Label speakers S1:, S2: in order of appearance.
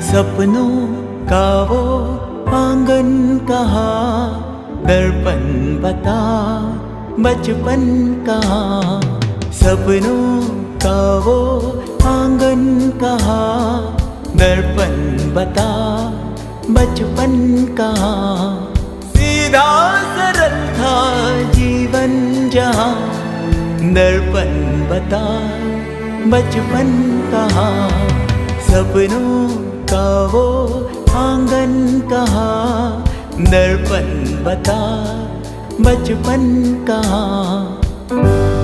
S1: सपनों का वो आंगन कहाँ, दर्पण बता बचपन कहाँ। सपनों का वो आंगन कहाँ, दर्पण बता बचपन कहाँ। सीधा सरल था जीवन जहाँ, दर्पण बता बचपन कहाँ। सपनों का वो आंगन कहाँ, दर्पण बता बचपन कहाँ।